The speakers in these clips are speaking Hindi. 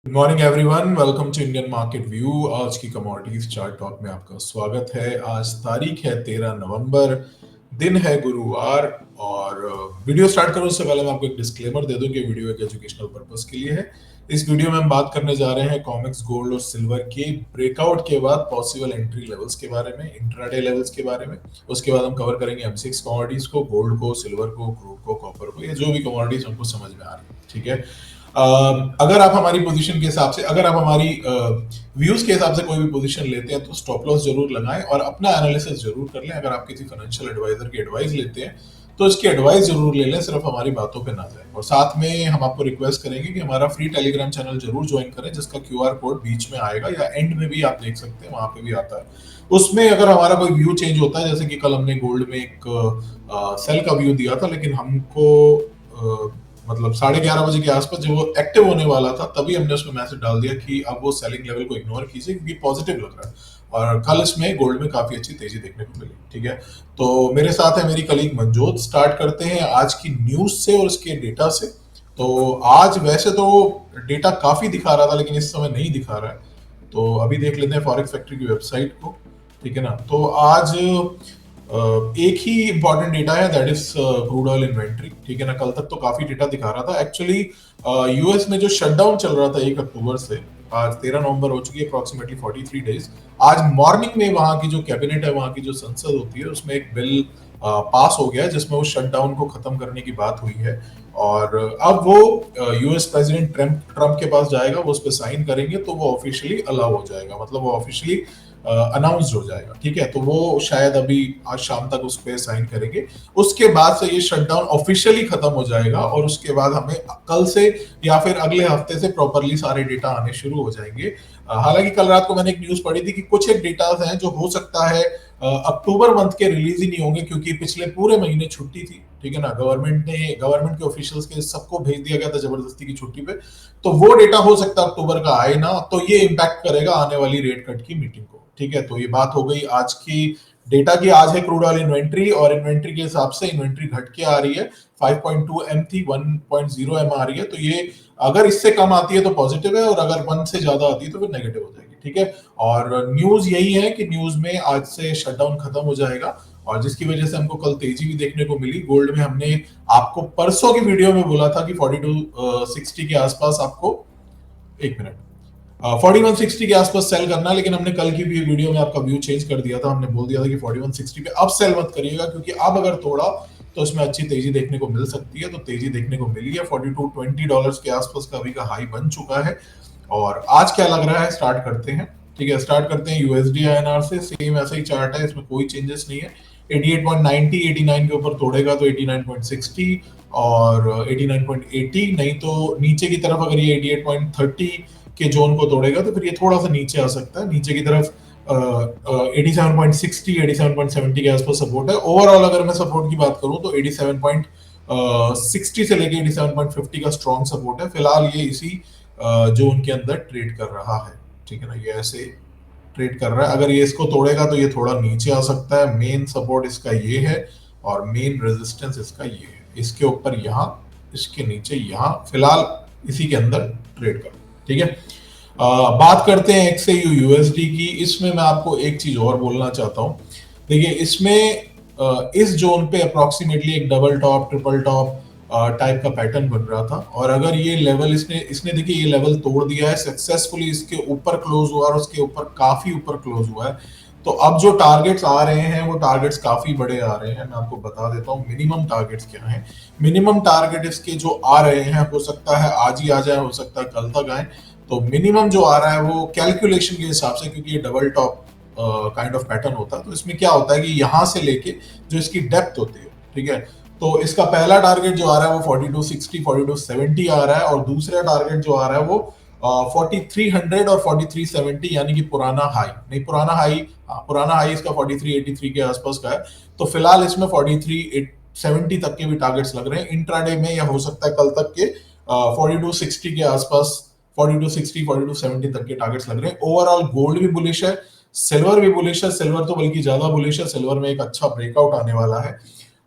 Good morning everyone, welcome to Indian market view. आज की कमोडिटीज चार्ट टॉक में आपका स्वागत है। आज तारीख है 13 नवंबर, दिन है गुरुवार। और वीडियो स्टार्ट करूं उससे पहले मैं आपको एक डिस्क्लेमर दे दूं कि वीडियो एक एजुकेशनल पर्पस के लिए है। इस वीडियो में हम बात करने जा रहे हैं कॉमेक्स, गोल्ड और सिल्वर के ब्रेकआउट के बाद पॉसिबल एंट्री लेवल्स के बारे में, इंट्राडे लेवल्स के बारे में। उसके बाद हम कवर करेंगे M6 कमोडिटीज को, गोल्ड को, सिल्वर को, क्रूड को, कॉपर को, ये जो भी कमोडिटीज हमको समझ में आ रही है। ठीक है। अगर आप हमारी पोजीशन के हिसाब से, अगर आप हमारी व्यूज के हिसाब से कोई भी पोजीशन लेते हैं तो स्टॉप लॉस जरूर लगाएं और अपना एनालिसिस जरूर कर लें। अगर आप किसी फाइनेंशियल एडवाइजर की एडवाइस लेते हैं तो इसकी एडवाइस जरूर ले लें, सिर्फ हमारी बातों पे ना जाए। और साथ में हम आपको रिक्वेस्ट करेंगे कि हमारा फ्री टेलीग्राम चैनल जरूर ज्वाइन करें, जिसका QR कोड बीच में आएगा या एंड में भी आप देख सकते हैं, वहां पे भी आता है। उसमें अगर हमारा कोई व्यू चेंज होता है, जैसे कि कल हमने गोल्ड में एक सेल का व्यू दिया था, लेकिन हमको मतलब 11:30 बजे के आसपास जब वो एक्टिव होने वाला था तभी हमने उसमें मैसेज डाल दिया कि अब वो सेलिंग लेवल को इग्नोर कीजिए क्योंकि पॉजिटिव लग रहा है। और कल इसमें गोल्ड में काफी अच्छी तेजी देखने को मिली। ठीक है, तो मेरे साथ है मेरी कलीग मनजोत। स्टार्ट करते हैं आज की न्यूज से और उसके डेटा से। तो आज वैसे तो डेटा काफी दिखा रहा था, लेकिन इस समय नहीं दिखा रहा है। तो अभी देख लेते हैं फॉरेक्स फैक्ट्री की वेबसाइट को। ठीक है ना, तो आज एक ही इंपॉर्टेंट डेटा है, that is crude oil inventory. ठीक है ना, कल तक तो काफी डेटा दिखा रहा था। एक्चुअली यूएस में जो शटडाउन चल रहा था 1 अक्टूबर से, आज 13 नवंबर हो चुकी है, अप्रोक्सीमेटली 43 डेज। आज मॉर्निंग में वहां की जो कैबिनेट है, वहां की जो संसद होती है, उसमें एक बिल पास हो गया है जिसमें वो शटडाउन को खत्म करने की बात हुई है। और अब वो यूएस प्रेसिडेंट ट्रम्प के पास जाएगा, वो उस पर साइन करेंगे तो वो ऑफिशियली अलाउ हो जाएगा, मतलब वो ऑफिशियली अनाउंस्ड हो जाएगा। ठीक है, तो वो शायद अभी आज शाम तक उस पर साइन करेंगे। उसके बाद से ये शटडाउन ऑफिशियली खत्म हो जाएगा और उसके बाद हमें कल से या फिर अगले हफ्ते से प्रॉपरली सारे डेटा आने शुरू हो जाएंगे। हालांकि कल रात को मैंने एक न्यूज पढ़ी थी कि कुछ एक डेटा हैं जो हो सकता है अक्टूबर मंथ के रिलीज ही नहीं होंगे, क्योंकि पिछले पूरे महीने छुट्टी थी। ठीक है ना, गवर्नमेंट के ऑफिशियल्स के सबको भेज दिया गया था जबरदस्ती की छुट्टी पे। तो वो डेटा हो सकता है अक्टूबर का आए ना, तो ये इम्पैक्ट करेगा आने वाली रेट कट की मीटिंग को। ठीक है, तो ये बात हो गई आज की डेटा की। आज है क्रूड ऑयल इन्वेंट्री, और इन्वेंट्री के हिसाब से इन्वेंट्री घट के आ रही है। 5.2 M थी, 1.0 M आ रही है। तो ये अगर इससे कम आती है तो पॉजिटिव है, और अगर 1 से ज्यादा आती है तो फिर नेगेटिव हो जाएगी। ठीक है, और न्यूज यही है कि न्यूज में आज से शटडाउन खत्म हो जाएगा, और जिसकी वजह से हमको कल तेजी भी देखने को मिली। गोल्ड में हमने आपको परसों की वीडियो में बोला था कि 4260 के आसपास आपको, 1 मिनट, 4160 के आसपास सेल करना है, लेकिन हमने कल की भी वीडियो में आपका व्यू चेंज कर दिया था। हमने बोल दिया था कि 4160 पे अब सेल मत करिएगा, क्योंकि अब अगर तोड़ा तो इसमें अच्छी तेजी देखने को मिल सकती है। तो तेजी देखने को मिली है। $42.20 के आसपास का अभी का हाई बन चुका है। और आज क्या लग रहा है, स्टार्ट करते हैं। ठीक है, स्टार्ट करते हैं यूएसडी INR से। सेम ऐसा ही चार्ट है, इसमें कोई चेंजेस नहीं है। 88.90, 89 के ऊपर तोड़ेगा तो 89.60 और 89.80, नहीं तो नीचे की तरफ अगर ये 88.30 के जोन को तोड़ेगा तो फिर ये थोड़ा सा नीचे आ सकता है। नीचे की तरफ 87.60, 87.70 के आसपास सपोर्ट है। ओवरऑल अगर मैं सपोर्ट की बात करूं तो 87.60 से लेके 87.50 का स्ट्रॉन्ग सपोर्ट है। फिलहाल ये इसी जोन के अंदर ट्रेड कर रहा है। ठीक है ना, ये ऐसे ट्रेड कर रहा है। अगर ये इसको तोड़ेगा तो ये थोड़ा नीचे आ सकता है। मेन सपोर्ट इसका ये है और मेन रेजिस्टेंस इसका ये है। इसके ऊपर यहाँ, इसके नीचे यहाँ, फिलहाल इसी के अंदर ट्रेड कर। ठीक है, बात करते हैं XAU USD की। इसमें मैं आपको एक चीज और बोलना चाहता हूं। देखिए, इसमें इस जोन पे अप्रोक्सीमेटली एक double top, triple top type का पैटर्न बन रहा था। और अगर ये लेवल इसने देखिए ये लेवल तोड़ दिया है सक्सेसफुली, इसके ऊपर क्लोज हुआ और उसके ऊपर काफी ऊपर क्लोज हुआ है। तो अब जो टारगेट्स आ रहे हैं वो टारगेट्स काफी बड़े आ रहे हैं। मैं आपको बता देता हूँ मिनिमम टारगेट्स क्या हैं। मिनिमम टारगेट इसके जो आ रहे हैं, हो सकता है आज ही आ जाए, हो सकता है कल तक आए। तो मिनिमम जो आ रहा है वो कैलकुलेशन के हिसाब से, क्योंकि ये double top kind of pattern होता है, तो इसमें क्या होता है कि यहां से लेके जो इसकी डेप्थ होती है, ठीक है, तो इसका पहला टारगेट जो आ रहा है वो 4260, 4270 आ रहा है, और दूसरा टारगेट जो आ रहा है वो 4300 और 4370, यानी कि पुराना हाई नहीं, पुराना हाई इसका 4383 के आसपास का है। तो फिलहाल इसमें 4370 तक के भी टारगेट्स लग रहे हैं इंट्राडे में, या हो सकता है कल तक के 4260 के आसपास, 4260, 4270 तक के टारगेट्स लग रहे हैं। ओवरऑल गोल्ड भी बुलिश है, सिल्वर भी बुलिश है। सिल्वर तो बल्कि ज्यादा बुलिश है, सिल्वर में एक अच्छा ब्रेकआउट आने वाला है।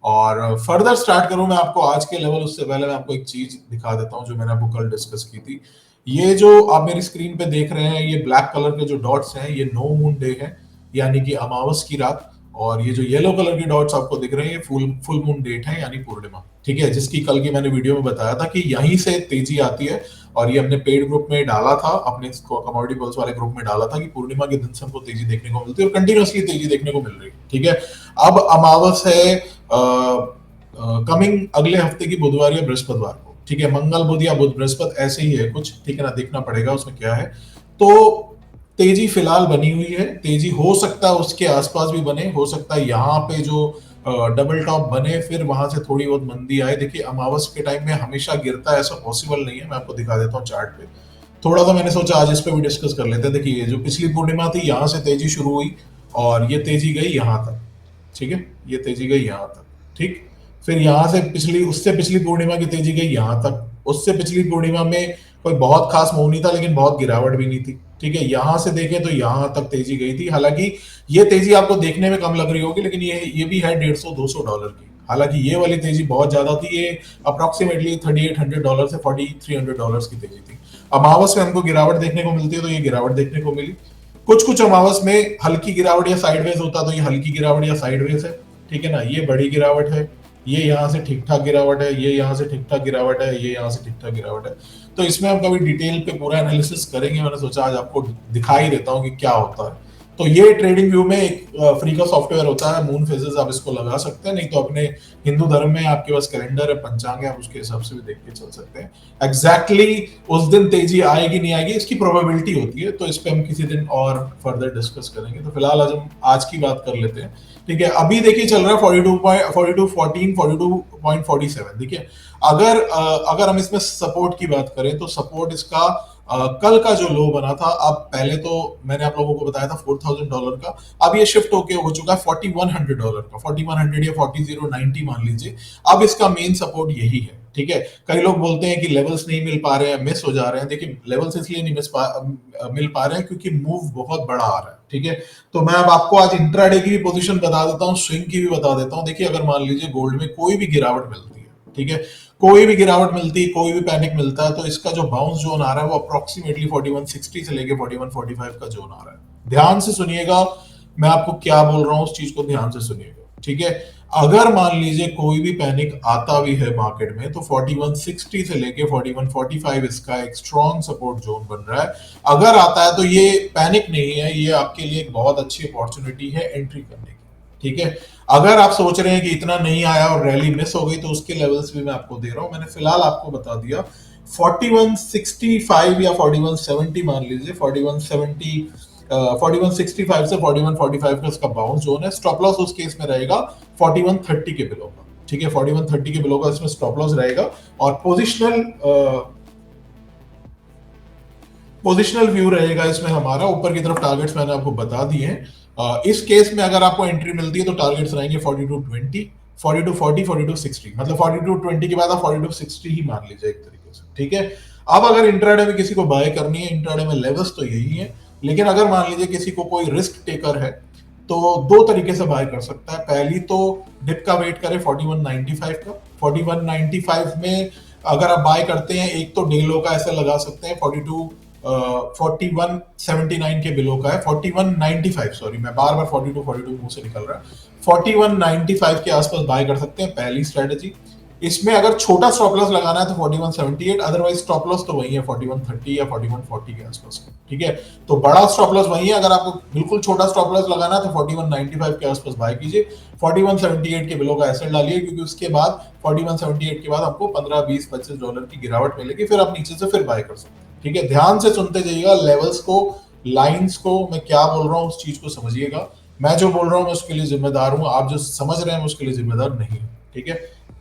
और फर्दर स्टार्ट करूं मैं आपको आज के लेवल, उससे पहले मैं आपको एक चीज दिखा देता हूं जो मैंने आपको कल डिस्कस की थी। ये जो आप मेरी स्क्रीन पे देख रहे हैं, ये ब्लैक कलर के जो डॉट्स हैं, ये नो मून डे है, यानी कि अमावस की रात। और ये जो येलो कलर के डॉट्स आपको दिख रहे हैं, ये फुल फुल मून डेट है, यानी पूर्णिमा। ठीक है, जिसकी कल की मैंने वीडियो में बताया था कि यहीं से तेजी आती है। और ये हमने पेड ग्रुप में डाला था, अपने कमोडिटी पल्स वाले ग्रुप में डाला था कि पूर्णिमा के दिन से हमको तेजी देखने को मिलती है और कंटिन्यूअसली तेजी देखने को मिल रही है। ठीक है, अब अमावस है कमिंग अगले हफ्ते की बुधवार या बृहस्पतिवार को। ठीक है, मंगल बुध या बुध बृहस्पति ऐसे ही है कुछ। ठीक है ना, देखना पड़ेगा उसमें क्या है। तो तेजी फिलहाल बनी हुई है, तेजी हो सकता है उसके आसपास भी बने, हो सकता है यहाँ पे जो डबल टॉप बने फिर वहां से थोड़ी बहुत मंदी आए। देखिए, अमावस के टाइम में हमेशा गिरता है ऐसा पॉसिबल नहीं है। मैं आपको दिखा देता हूँ चार्ट पे। थोड़ा सा मैंने सोचा आज इस पे भी डिस्कस कर लेते हैं। देखिए, जो पिछली पूर्णिमा थी, यहाँ से तेजी शुरू हुई और ये तेजी गई यहाँ तक। ठीक है, ये तेजी गई यहाँ तक। ठीक, फिर यहाँ से पिछली, उससे पिछली पूर्णिमा की तेजी गई यहाँ तक। उससे पिछली पूर्णिमा में कोई बहुत खास मूव नहीं था, लेकिन बहुत गिरावट भी नहीं थी। ठीक है, यहां से देखें तो यहां तक तेजी गई थी। हालांकि ये तेजी आपको देखने में कम लग रही होगी, लेकिन ये भी है 150-200 डॉलर की। हालांकि ये वाली तेजी बहुत ज्यादा थी, ये अप्रोक्सीमेटली $3800 से $4300 की तेजी थी। अमावस में हमको गिरावट देखने को मिलती है, तो ये गिरावट देखने को मिली। कुछ कुछ अमावस में हल्की गिरावट या साइडवेज होता, तो ये हल्की गिरावट या साइडवेज है। ठीक है ना, ये बड़ी गिरावट है, ये यहाँ से ठीक ठाक गिरावट है, ये यहाँ से ठीक ठाक गिरावट है, ये यहाँ से ठीक ठाक गिरावट है। तो इसमें हम कभी डिटेल पे पूरा एनालिसिस करेंगे। मैंने सोचा आज आपको दिखा ही देता हूँ कि क्या होता है। तो ये ट्रेडिंग व्यू में एक फ्री का सॉफ्टवेयर होता है, मून फेजेस, आप इसको लगा सकते हैं। नहीं तो अपने हिंदू धर्म में आपके पास कैलेंडर है, पंचांग है, आप उसके हिसाब से भी देख के चल सकते हैं। एग्जैक्टली उस दिन तेजी आएगी नहीं आएगी इसकी प्रोबेबिलिटी होती है, तो इस पे हम किसी दिन और फर्दर डिस्कस करेंगे। तो फिलहाल आज हम आज की बात कर लेते हैं। ठीक है, अभी देखिए चल रहा है 42.47। देखिए, अगर हम इसमें सपोर्ट की बात करें तो सपोर्ट इसका कल का जो लो बना था, अब पहले तो मैंने आप लोगों को बताया था $4000 का, अब ये शिफ्ट होके हो चुका है $4100 का, 4100 या 4090 मान लीजिए। अब इसका मेन सपोर्ट यही है। ठीक है, कई लोग बोलते हैं कि लेवल्स नहीं मिल पा रहे हैं, मिस हो जा रहे हैं। देखिए, लेवल्स इसलिए नहीं मिल पा रहे हैं क्योंकि मूव बहुत बड़ा आ रहा है। ठीक है, तो मैं अब आपको आज इंट्राडे की भी पोजीशन बता देता हूँ, स्विंग की भी बता देता हूँ। देखिए, अगर मान लीजिए गोल्ड में कोई भी गिरावट मिलती है, ठीक है, कोई भी गिरावट मिलती है, कोई भी पैनिक मिलता है, तो इसका जो बाउंस जोन आ रहा है वो अप्रोक्सीमेटली 4160 से लेके 4145 का जोन आ रहा है। ध्यान से सुनिएगा, मैं आपको क्या बोल रहा हूं उस चीज को ध्यान से सुनिएगा। ठीक है, अगर मान लीजिए कोई भी पैनिक आता भी है मार्केट में, तो 4160 से लेके 4145 इसका एक स्ट्रॉन्ग सपोर्ट जोन बन रहा है। अगर आता है तो ये पैनिक नहीं है, ये आपके लिए एक बहुत अच्छी अपॉर्चुनिटी है एंट्री करने की। ठीक है, अगर आप सोच रहे हैं कि इतना नहीं आया और रैली मिस हो गई, तो उसके लेवल्स भी मैं आपको दे रहा हूं। मैंने फिलहाल आपको बता दिया 4165 या 4170 मान लीजिए, 4170 4165 से 4145 का इसका बाउंस जोन है। स्टॉप लॉस उस केस में रहेगा 4130 के बिलो का। ठीक है, 4130 के बिलो का इसमें स्टॉप लॉस रहेगा। और पोजिशनल व्यू रहेगा इसमें हमारा। ऊपर की तरफ टारगेट्स मैंने आपको बता दिए हैं। इस केस में अगर आपको एंट्री मिलती है तो टारगेट्स रहेंगे 4220, 4240, 4260। मतलब 4220 के बाद आप 4260 ही मान लीजिए एक तरीके से। ठीक है, अब अगर इंट्राडे में किसी को बाय करनी है, इंट्राडे में लेवल्स तो यही है, लेकिन अगर मान लीजिए किसी को कोई रिस्क टेकर है, तो दो तरीके से बाय कर सकता है। पहली तो डिप का वेट करे 4195 का। 4195 में अगर आप बाय करते हैं, एक तो डे लो का ऐसे लगा सकते हैं 4179 के बिलो का है, 4195, सॉरी मैं बार बार 42 मुंह से निकल रहा है। 4195 के आसपास बाय कर सकते हैं, पहली स्ट्रेटेजी। इसमें अगर छोटा स्टॉप लॉस लगाना है तो 4178, अदरवाइज स्टॉप लॉस तो वही है 4130 या 4140 के आसपास। ठीक है, तो बड़ा स्टॉप लॉस वही है। अगर आपको बिल्कुल छोटा स्टॉप लॉस लगाना है तो 4195 के आसपास बाय कीजिए, 4178 के बिलो का एसेट डालिए, क्योंकि उसके बाद 4178 के बाद आपको 15-20-25 डॉलर की गिरावट मिलेगी, फिर आप नीचे से फिर बाय कर सकते हैं। ठीक है, ध्यान से सुनते जाइएगा, लेवल्स को, लाइंस को, मैं क्या बोल रहा हूं उस चीज को समझिएगा। मैं जो बोल रहा हूं मैं उसके लिए जिम्मेदार हूं, आप जो समझ रहे हैं उसके लिए जिम्मेदार नहीं है। ठीक है,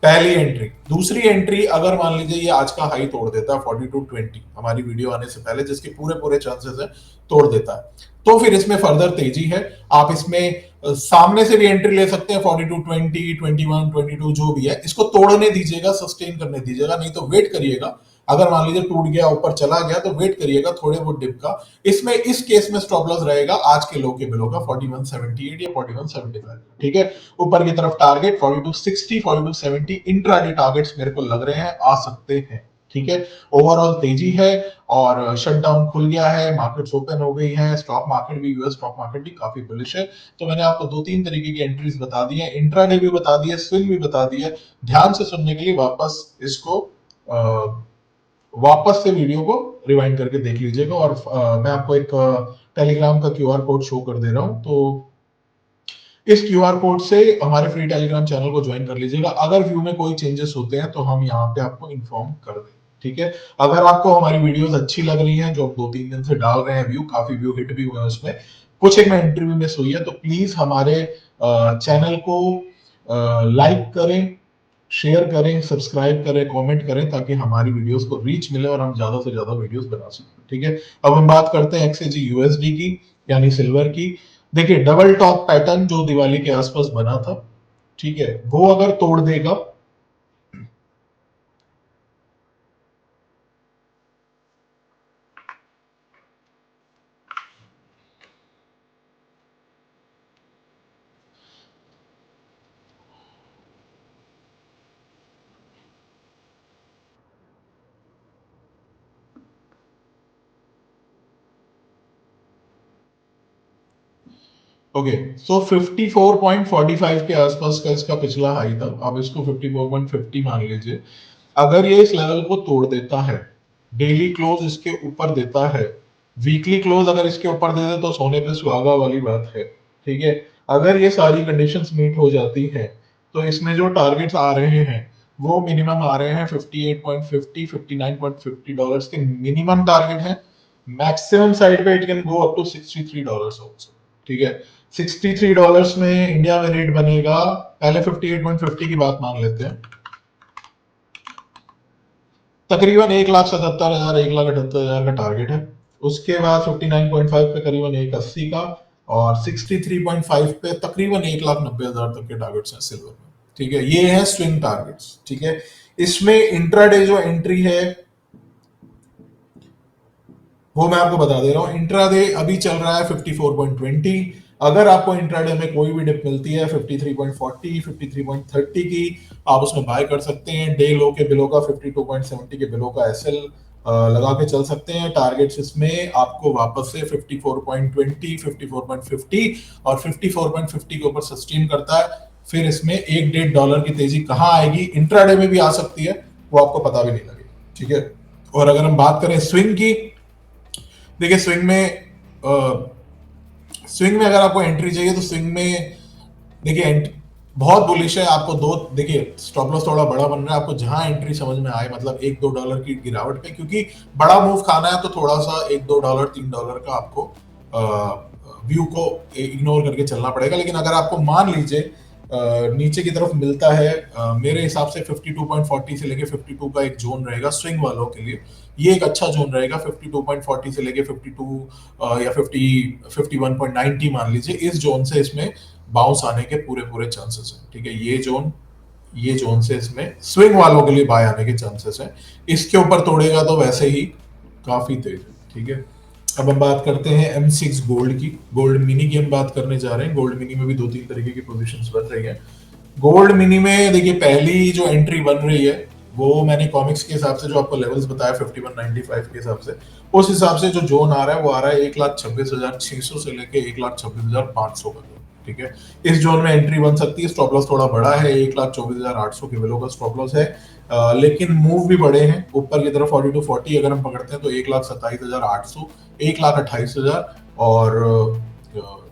पहली एंट्री। दूसरी एंट्री, अगर मान लीजिए ये आज का हाई तोड़ देता है 4220 हमारी वीडियो आने से पहले, जिसके पूरे पूरे चांसेस है तोड़ देता है, तो फिर इसमें फर्दर तेजी है। आप इसमें सामने से भी एंट्री ले सकते हैं 4220, 21, 22 जो भी है, इसको तोड़ने दीजिएगा, सस्टेन करने दीजिएगा, नहीं तो वेट करिएगा। अगर मान लीजिए टूट गया, ऊपर चला गया, तो वेट करिएगा थोड़े बहुत डिप का। इसमें इस केस में स्टॉप लॉस रहेगा आज के लो के बिलो का 4178 या 4175। ठीक है, ऊपर की तरफ टारगेट 4260, 4270 इंट्राडे टारगेट्स मेरे को लग रहे हैं आ सकते हैं। ठीक है, ओवरऑल तेजी है और शटडाउन खुल गया है, मार्केट्स ओपन हो गई हैं, स्टॉक मार्केट भी, यूएस स्टॉक मार्केट भी काफी बुलिश है। तो मैंने आपको दो तीन तरीके की एंट्रीज बता दी है, इंट्राडे भी बता दी है, स्विंग भी बता दी है। ध्यान से सुनने के लिए वापस इसको वापस से वीडियो को रिवाइंड करके देख लीजिएगा। और मैं आपको एक टेलीग्राम का क्यूआर कोड शो कर दे रहा हूं, तो इस क्यूआर कोड से हमारे फ्री टेलीग्राम चैनल को ज्वाइन कर लीजिएगा। अगर व्यू में कोई चेंजेस होते हैं तो हम यहाँ पे आपको इन्फॉर्म कर देंगे, ठीक है। अगर आपको हमारी वीडियोस अच्छी लग रही हैं, जो 2-3 दिन से डाल रहे हैं व्यू, काफी व्यू हिट भी हुए हैं उसमें, कुछ एक में एंट्री भी मिस हुई है, तो प्लीज हमारे चैनल को लाइक करें, शेयर करें, सब्सक्राइब करें, कमेंट करें, ताकि हमारी वीडियोस को रीच मिले और हम ज्यादा से ज्यादा वीडियोस बना सकें, ठीक है। अब हम बात करते हैं एक्सएजी यूएसडी की, यानी सिल्वर की। देखिए, डबल टॉप पैटर्न जो दिवाली के आसपास बना था, ठीक है, वो अगर तोड़ देगा, ओके, सो 54.45 के आसपास का इसका पिछला हाई था, अब इसको 54.50 मान लीजिए। अगर ये इस लेवल को तोड़ देता है, डेली क्लोज इसके ऊपर देता है, वीकली क्लोज अगर इसके ऊपर दे दे, तो सोने पे सुहागा वाली बात है, ठीक है। अगर ये सारी कंडीशंस मीट हो जाती हैं, तो इसमें जो टारगेट्स आ रहे हैं वो मिनिमम आ रहे हैं 58.50 $59.50 के मिनिमम टारगेट है। मैक्सिमम साइड पे it can go up to $63 also, ठीक है। $63 में इंडिया में रेट बनेगा, पहले 58.50 की बात मान लेते हैं, तकरीबन 1,77,000 1,78,000 का टारगेट है। उसके बाद 59.5 पे करीबन 1,80 का, और 63.5 पे तकरीबन 1,90,000 तक के टारगेट्स हैं सिल्वर में, ठीक है। ये है स्विंग टारगेट्स, ठीक है। इसमें इंट्राडे जो एंट्री है वो मैं आपको बता दे रहा हूँ। इंट्राडे अभी चल रहा है 54.20। अगर आपको इंट्राडे में कोई भी डिप मिलती है 53.40 53.30 की, आप उसमें बाय कर सकते हैं। डे लो के बिलो का 52.70 के बिलो का एसएल लगा के चल सकते हैं। टारगेट्स इसमें आपको वापस से 54.20 54.50 और 54.50 के ऊपर सस्टेन करता है। फिर इसमें $1-1.5 की तेजी कहाँ आएगी, इंट्राडे में भी आ सकती है, वो आपको पता भी नहीं लगेगा, ठीक है। और अगर हम बात करें स्विंग की, देखिए स्विंग में अगर आपको एंट्री चाहिए तो स्विंग में देखिए बहुत बुलिश है। आपको दो, देखिए स्टॉप लॉस थोड़ा बड़ा बन रहा है, आपको जहां एंट्री समझ में आए, मतलब $1-2 की गिरावट पे, क्योंकि बड़ा मूव खाना है तो थोड़ा सा $1-2 $3 का आपको व्यू को इग्नोर करके चलना पड़ेगा। लेकिन अगर आपको मान लीजिए नीचे की तरफ मिलता है, मेरे हिसाब से 52.40 से लेके 52 का एक जोन रहेगा स्विंग वालों के लिए, ये एक अच्छा जोन रहेगा। 52.40 से लेके 52 या 51.90 मान लीजिए, इस जोन से इसमें बाउंस आने के पूरे पूरे चांसेस हैं, ठीक है। ये जोन से इसमें स्विंग वालों के लिए बाय आने के चांसेस हैं। इसके ऊपर तोड़ेगा तो वैसे ही काफी तेज है, ठीक है। अब हम बात करते हैं M6 गोल्ड की। गोल्ड मिनी की हम बात करने जा रहे हैं। गोल्ड मिनी में भी 2-3 तरीके की पोजीशंस बन रही हैं। गोल्ड मिनी में देखिए, पहली जो एंट्री बन रही है वो मैंने कॉमिक्स के हिसाब से जो आपको लेवल्स बताया 51.95 के हिसाब से, उस हिसाब से जो जोन आ रहा है वो आ रहा है 1,26,600 से लेके 1,26,500 का, ठीक है। इस जोन में एंट्री बन सकती है। स्टॉप लॉस थोड़ा बड़ा है, 1,24,800 के बिलो का स्टॉप लॉस है, लेकिन मूव भी बड़े हैं ऊपर की तरफ। 40 अगर हम पकड़ते हैं तो 1,27,800, 1,28,000 और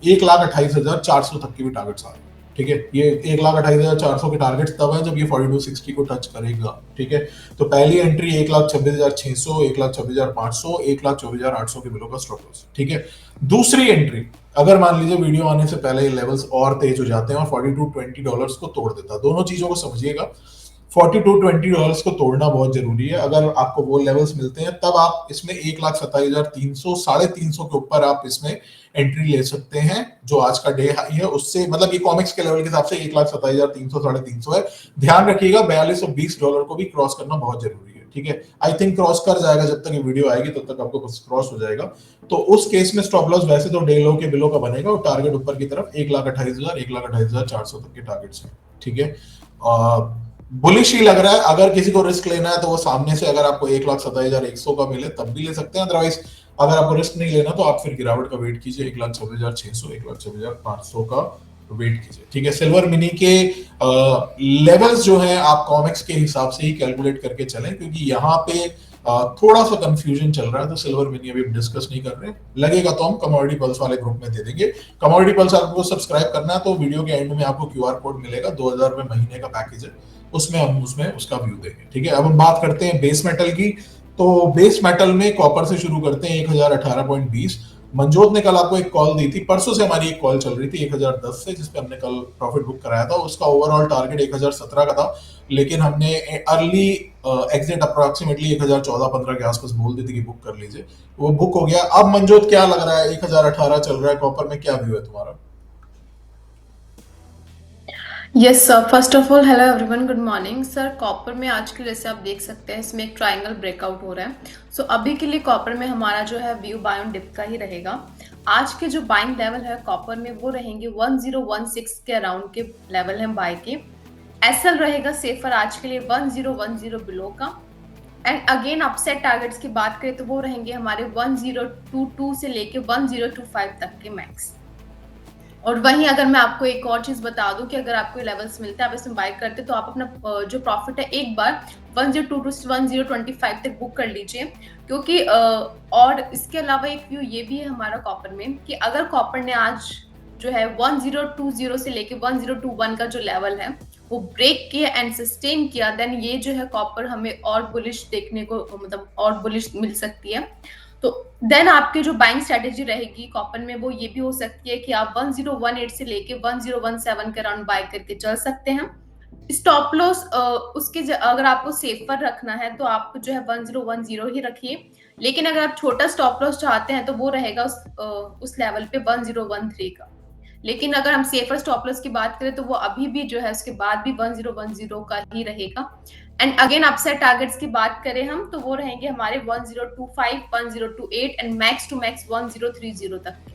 1,28,400 तक की भी टारगेट्स आ रहे हैं, ठीक है। ये 1,28,400 के टारगेट्स तब है जब ये 4260 को टच करेगा, ठीक है। तो पहली एंट्री 1,26,600, 1,26,500, 1,24,800 के बिलो का स्टॉप लॉस, ठीक है। दूसरी एंट्री, अगर मान लीजिए वीडियो आने से पहले ये लेवल्स और तेज हो जाते हैं और $42.20 को तोड़ देता, दोनों चीजों को समझिएगा। $42.20 को तोड़ना बहुत जरूरी है। अगर आपको वो लेवल्स मिलते हैं तब आप इसमें 1,27,300 350 के ऊपर आप इसमें एंट्री ले सकते हैं। जो आज का डे हाई है उससे, मतलब ये कॉमिक्स के लेवल के हिसाब से 1,27,300 350 है। ध्यान रखिएगा $4220 को भी क्रॉस करना बहुत जरूरी है, ठीक है। आई थिंक क्रॉस कर जाएगा, जब तक ये वीडियो आएगी तब तक आपको क्रॉस हो जाएगा। तो उस केस में स्टॉप लॉस वैसे तो डे लो के बिलो का बनेगा और टारगेट ऊपर की तरफ 1,28,000 1,28,400 तक के टारगेट्स हैं, ठीक है। बुलिश ही लग रहा है। अगर किसी को रिस्क लेना है तो वो सामने से अगर आपको 1,27,100 का मिले तब भी ले सकते हैं, अदरवाइज अगर आपको रिस्क नहीं लेना तो आप फिर गिरावट का वेट कीजिए, 1,26,600, 1,26,500 का वेट कीजिए। ठीक है, सिल्वर मिनी के लेवल्स जो हैं आप कॉमेक्स के हिसाब से ही कैलकुलेट करके चलें, क्योंकि यहाँ पे थोड़ा सा कंफ्यूजन चल रहा है, तो सिल्वर मिनी अभी डिस्कस नहीं कर रहे। लगेगा तो हम कमोडिटी पल्स वाले ग्रुप में दे देंगे। कमोडिटी पल्स आपको सब्सक्राइब करना है तो वीडियो के एंड में आपको क्यूआर कोड मिलेगा, 2,000 रुपए महीने का पैकेज है, उसमें हम उसमें उसका व्यू देंगे। ठीक है, अब हम बात करते हैं बेस मेटल की। तो बेस मेटल में कॉपर से शुरू करते हैं, 1018.20। मनजोत ने कल आपको एक कॉल दी थी, परसों से हमारी एक कॉल चल रही थी 1010 से, जिसपे हमने कल प्रॉफिट बुक कराया था। उसका ओवरऑल टारगेट 1017 का था, लेकिन हमने अर्ली एग्जिट अप्रोक्सीमेटली 1014-15 के आसपास बोल दी थी कि बुक कर लीजिए, वो बुक हो गया। अब मनजोत क्या लग रहा है, 1018 चल रहा है कॉपर में, क्या व्यू है तुम्हारा? Yes sir, first of all hello everyone, good morning sir. Copper में आज के जैसे आप देख सकते हैं इसमें एक ट्रायंगल ब्रेकआउट हो रहा है। सो अभी के लिए कॉपर में हमारा जो है व्यू बाय ऑन डिप का ही रहेगा। आज के जो बाइंग लेवल है कॉपर में वो रहेंगे 1016 के अराउंड के लेवल है बाय के। एसएल रहेगा सेफर आज के लिए 1010 बिलो का। एंड अगेन अपसेट टारगेट्स की बात करें तो वो रहेंगे हमारे 1022 से लेके 1025 तक के मैक्स। और वहीं अगर मैं आपको एक और चीज बता दूं कि अगर आपको लेवल्स मिलते हैं आप इसमें बाय करते तो आप अपना जो प्रॉफिट है एक बार 1022 से 1025 तक बुक कर लीजिए, क्योंकि और इसके अलावा एक व्यू ये भी है हमारा कॉपर में कि अगर कॉपर ने आज जो है 1020 से लेके 1021 का जो लेवल है वो ब्रेक किया एंड सस्टेन किया, देन ये जो है कॉपर हमें और बुलिश देखने को, मतलब और बुलिश मिल सकती है। तो देन आपकी जो बाइंग स्ट्रेटेजी रहेगी कॉपर में वो ये भी हो सकती है कि आप 1018 से लेके 1017 के अराउंड बाय करके चल सकते हैं। स्टॉप लॉस उसके अगर आपको सेफर रखना है तो आप जो है 1010 ही रखिए, लेकिन अगर आप छोटा स्टॉप लॉस चाहते हैं तो वो रहेगा उस लेवल पे 1013 का। लेकिन अगर हम सेफर स्टॉप लॉस की बात करें तो वो अभी भी जो है उसके बाद भी 1010 का ही रहेगा। एंड अगेन अपसेट टारगेट्स की बात करें हम तो वो रहेंगे हमारे 1025, 1028 एंड मैक्स टू मैक्स 1030 तक के।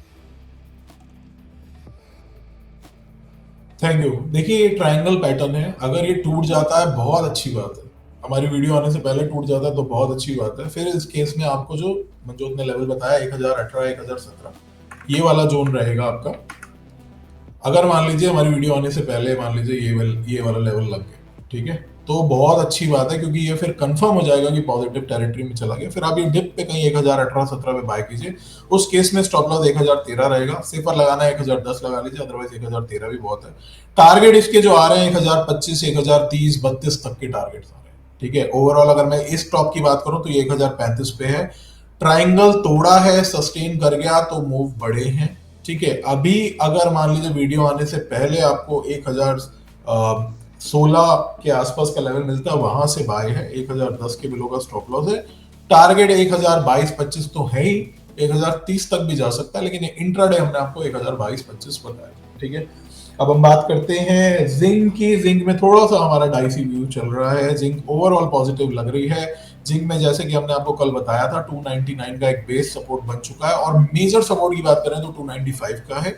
Thank you. देखिए ये ट्रायंगल पैटर्न है, अगर ये टूट जाता है बहुत अच्छी बात है, हमारी वीडियो आने से पहले टूट जाता है तो बहुत अच्छी बात है। फिर इस केस में आपको जो मनजोत ने लेवल बताया 1018, 1017, ये वाला जोन रहेगा आपका। अगर मान लीजिए हमारी वीडियो आने से पहले मान लीजिए ये वाला लेवल लग गया, ठीक है, तो बहुत अच्छी बात है, क्योंकि ये फिर कंफर्म हो जाएगा कि पॉजिटिव टेरिटरी में चला गया। फिर आप ये डिप पे कहीं 1018-17 पे बाय कीजिए। उस केस में स्टॉप लॉस 1013 रहेगा, सेफर लगाना है 1010 लगा लीजिए, अदरवाइज 1013 भी बहुत है। टारगेट इसके जो आ रहे हैं 1025, 1030, 32 तक के टारगेट आ रहे हैं। ठीक है, ओवरऑल अगर मैं इस टॉप की बात करूं तो ये 1035 पे है। ट्राइंगल तोड़ा है, सस्टेन कर गया तो मूव बड़े हैं। ठीक है, अभी अगर मान लीजिए वीडियो आने से पहले आपको 1016 के आसपास का लेवल मिलता है, वहां से बाय है। 1010 के बिलो का स्टॉप लॉस है। टारगेट 1022-25 तो है ही, 1030 तक भी जा सकता है, लेकिन इंट्राडे हमने आपको 1022-25 बताया। ठीक है, अब हम बात करते हैं जिंक की। जिंक में थोड़ा सा हमारा डाइसी व्यू चल रहा है, जिंक ओवरऑल पॉजिटिव लग रही है। जिंक में जैसे कि हमने आपको कल बताया था 299 का एक बेस सपोर्ट बन चुका है, और मेजर सपोर्ट की बात करें तो 295 का है।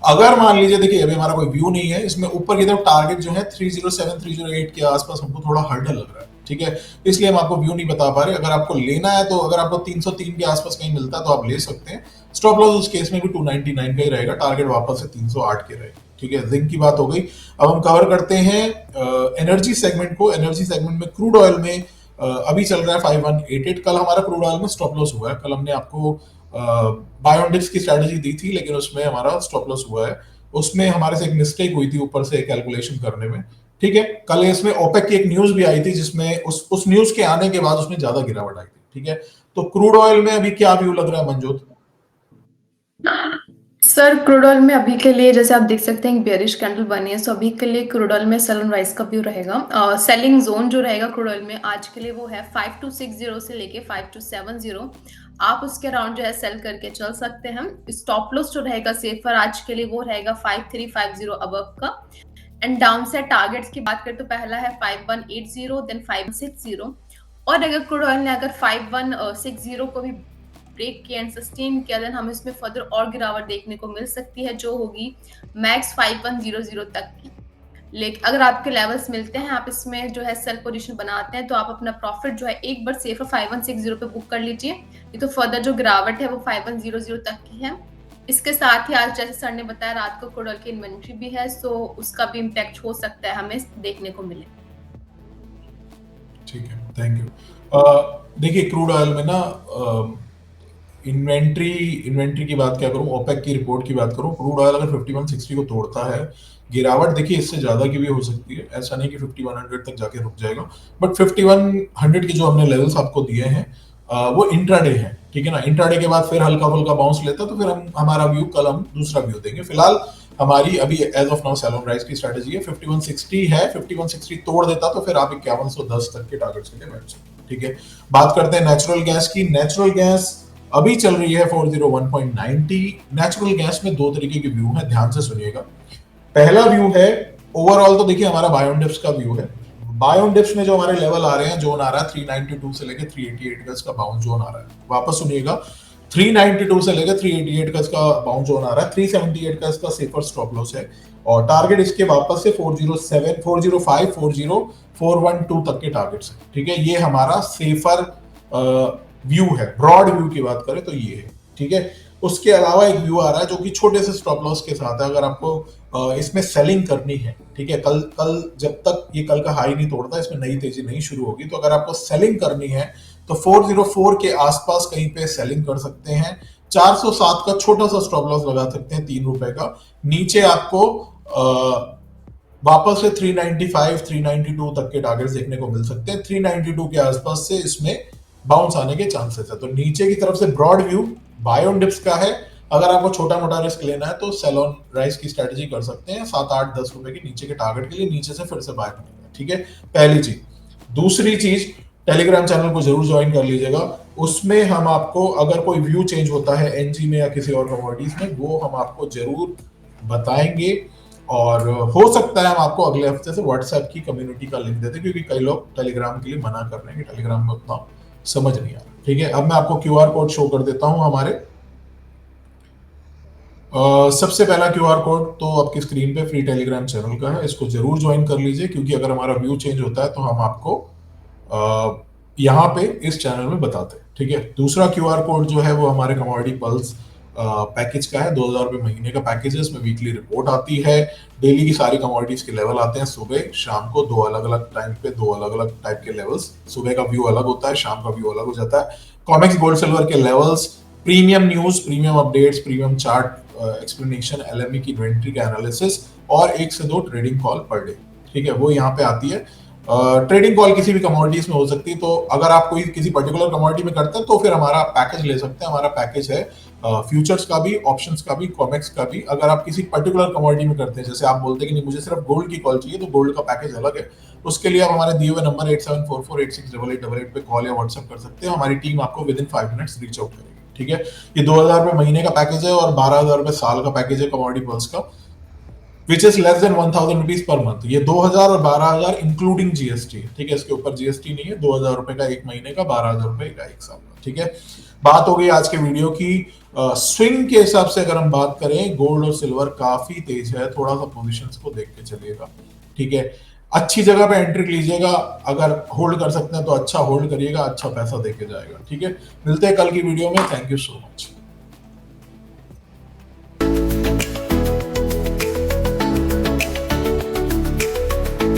अगर मान लीजिए, देखिए अभी हमारा कोई व्यू नहीं है इसमें, ऊपर की तरफ टारगेट जो है 307, 308 के आसपास हमको थोड़ा हर्डल लग रहा है। ठीक है, इसलिए हम आपको व्यू नहीं बता पा रहे। अगर आपको लेना है तो अगर आपको 303 के आसपास कहीं मिलता है तो आप ले सकते हैं। स्टॉप लॉस उस केस में भी 299 का ही रहेगा, टारगेट वापस से 308 के रहेगा। ठीक है, जिंक की बात हो गई। अब हम कवर करते हैं एनर्जी सेगमेंट को। एनर्जी सेगमेंट में क्रूड ऑयल में अभी चल रहा है 5188। कल हमारा क्रूड ऑयल में स्टॉप लॉस हुआ है। कल हमने आपको बायोडिप्स की स्ट्रेटेजी दी थी, लेकिन उसमें हमारा स्टॉप लॉस हुआ है। उसमें हमारे से एक मिस्टेक हुई थी ऊपर से कैलकुलेशन करने में। ठीक है, कल इसमें ओपेक की एक न्यूज भी आई थी, जिसमें उस न्यूज के आने के बाद उसमें ज्यादा गिरावट आई थी। ठीक है, तो क्रूड ऑयल में अभी क्या व्यू लग रहा है मनजोत? सर क्रूड ऑयल में अभी के लिए जैसे आप देख सकते हैं बेयरिश कैंडल बनी है, सो अभी के लिए क्रूड ऑयल में सेल एंड राइज का व्यू रहेगा। सेलिंग जोन जो रहेगा क्रूड ऑयल में आज के लिए वो है 5260 से लेके 5270। आप उसके अराउंड जो है सेल करके चल सकते हैं। स्टॉप लॉस जो रहेगा सेफर आज के लिए वो रहेगा 5350 अबव का। एंड डाउन साइड टारगेट्स की बात करें तो पहला है 5180, देन 560। और अगर क्रूड ऑयल ने अगर 5160 को भी ब्रेक किया एंड सस्टेन किया, देन हमें इसमें फर्दर और गिरावट देखने को मिल सकती है जो होगी मैक्स 5100 तक की। लेकिन अगर आपके लेवल्स मिलते हैं, आप इसमें जो है सेल पोजीशन बनाते हैं, तो आप अपना प्रॉफिट जो है एक बार सेफर 5160 पे बुक कर लीजिए। ये तो फर्दर जो गिरावट है वो 5100 तक की है। इसके साथ ही आज जैसे सर ने बताया रात को क्रूड ऑयल की इन्वेंट्री भी है, सो उसका भी इम्पैक्ट हो सकता है हमें देखने को मिले। ठीक है, थैंक यू। देखिए क्रूड ऑयल में ना इन्वेंट्री की बात क्या करूं, ओपेक की रिपोर्ट की बात करूं, क्रूड ऑयल अगर 5160 को तोड़ता है, गिरावट देखिए इससे ज्यादा की भी हो सकती है, ऐसा नहीं कि 5100 तक जाके रुक जाएगा, बट 5100 की जो हमने लेवल्स आपको दिए हैं वो इंट्राडे है, ठीक है ना। इंट्राडे के बाद फिर हल्का फुल्का बाउंस लेता तो फिर हमारा व्यू कल हम दूसरा व्यू देंगे। फिलहाल हमारी अभी as of now sell on rise की स्ट्रेटेजी है 5160 है, 5160 तोड़ देता तो फिर आप 5110 तक के टारगेट्स के लिए बैठ सकते, ठीक है। बात करते हैं नेचुरल गैस की। नेचुरल गैस अभी चल रही है 401.90। नेचुरल गैस में दो तरीके के व्यू हैं, ध्यान से सुनिएगा। पहला व्यू है ओवरऑल, तो देखिए हमारा बायोन डिप्स का व्यू है। बायोन डिप्स में जो हमारे लेवल आ रहे हैं, जोन आ रहा है 392 से लेके 388 का इसका बाउंड जोन आ रहा है। वापस सुनिएगा, 392 से लेकर 388 का इसका बाउंड जोन आ रहा है, 378 का इसका सेफर स्टॉप लॉस है, और टारगेट इसके वापस से 407, 405, 40, 412 तक के टारगेट्स है, ठीक है। ये हमारा सेफर व्यू है। ब्रॉड व्यू की बात करें तो ये है, ठीक है। उसके अलावा एक व्यू आ रहा है जो कि छोटे से स्टॉप लॉस के साथ है। अगर आपको इसमें सेलिंग करनी है, ठीक है, कल जब तक ये कल का हाई नहीं तोड़ता, इसमें नई तेजी नहीं शुरू होगी, तो अगर आपको सेलिंग करनी है तो 404 के आसपास कहीं पे सेलिंग कर सकते हैं। 407 का छोटा सा स्टॉप लॉस लगा सकते हैं, ₹3 का। नीचे आपको वापस से 395, 392 तक के टारगेट्स देखने को मिल सकते हैं। 392 के आसपास से इसमें बाउंस आने के चांसेस है। तो नीचे की तरफ से ब्रॉड व्यू बायोन डिप्स का है। अगर आपको छोटा मोटा रिस्क लेना है तो सेल ऑन राइज की स्ट्रेटेजी कर सकते हैं, 7, 8, ₹10 के नीचे के टारगेट के लिए नीचे से फिर से बाय करेंगे, ठीक है। पहली चीज। दूसरी चीज, टेलीग्राम चैनल को जरूर ज्वाइन कर लीजिएगा। उसमें हम आपको अगर कोई व्यू चेंज होता है एनजी में या किसी और कमोडिटीज में, वो हम आपको जरूर बताएंगे, और हो सकता है हम आपको अगले हफ्ते से व्हाट्सएप की कम्युनिटी का लिंक देते, क्योंकि कई लोग टेलीग्राम के लिए मना कर रहे हैं कि टेलीग्राम में उतना समझ नहीं आ रहा, ठीक है। अब मैं आपको क्यूआर कोड शो कर देता हूं हमारे। सबसे पहला क्यूआर कोड तो आपकी स्क्रीन पे फ्री टेलीग्राम चैनल का है, इसको जरूर ज्वाइन कर लीजिए, क्योंकि अगर हमारा व्यू चेंज होता है तो हम आपको यहाँ पे इस चैनल में बताते हैं, ठीक है। दूसरा क्यूआर कोड जो है वो हमारे कमोडिटी पल्स पैकेज का है, ₹2000 महीने का पैकेज है। इसमें वीकली रिपोर्ट आती है, डेली की सारी कमोडिटीज के लेवल आते हैं, सुबह शाम को दो अलग अलग टाइम पे दो अलग अलग टाइप के लेवल्स। सुबह का व्यू अलग होता है, शाम का व्यू अलग हो जाता है। कॉमेक्स गोल्ड सिल्वर के levels, premium news, premium updates, premium chart explanation, LME की इन्वेंट्री का एनालिसिस, और 1 से 2 ट्रेडिंग कॉल पर डे, ठीक है, वो यहाँ पे आती है। ट्रेडिंग कॉल किसी भी कमोडिटीज में हो सकती है, तो अगर आप कोई किसी पर्टिकुलर कमोडिटी में करते हैं तो फिर हमारा पैकेज ले सकते हैं। हमारा पैकेज है फ्यूचर्स का भी, ऑप्शंस का भी, कॉमेक्स का भी। अगर आप किसी पर्टिकुलर कमोडिटी में करते हैं, जैसे आप बोलते हैं कि नहीं मुझे सिर्फ गोल्ड की कॉल चाहिए, तो गोल्ड का पैकेज अलग है। उसके लिए आप हमारे दिए हुए नंबर 8744868888 पे कॉल या व्हाट्सएप कर सकते हैं। हमारी टीम आपको with in 5 minutes reach out करेगी, ठीक है। ये ₹2000 महीने का पैकेज है और ₹12000 साल का पैकेज है कमोडिटी पल्स का, which is less than 1000 rupees per month. ये 2000 और 12000 इंक्लूडिंग जीएसटी, ठीक है, इसके ऊपर जीएसटी नहीं है। ₹2000 का एक महीने का, ₹12000 का एक साल का, ठीक है। बात हो गई आज के वीडियो की। स्विंग के हिसाब से अगर हम बात करें, गोल्ड और सिल्वर काफी तेज है, थोड़ा सा पोजीशंस को देख के चलिएगा, ठीक है। अच्छी जगह पे एंट्री लीजिएगा, अगर होल्ड कर सकते हैं तो अच्छा होल्ड करिएगा, अच्छा पैसा देके जाएगा, ठीक है। मिलते हैं कल की वीडियो में, थैंक यू सो मच।